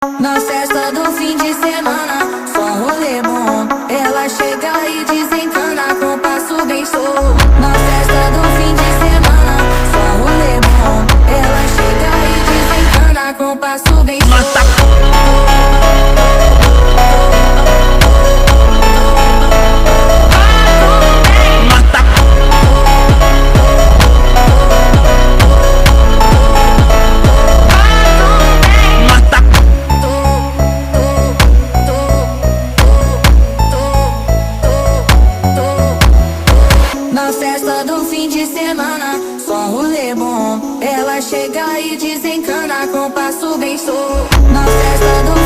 Na festa do fim de semana, só rolê bom. Ela chega e desencana com passo bem solto. Na festa do fim de semana, só rolê bom. Ela chega e desencana com passo bem solto. Na festa do fim de semana, só rolê bom. Ela chega e desencana com passo bem solto. Na festa do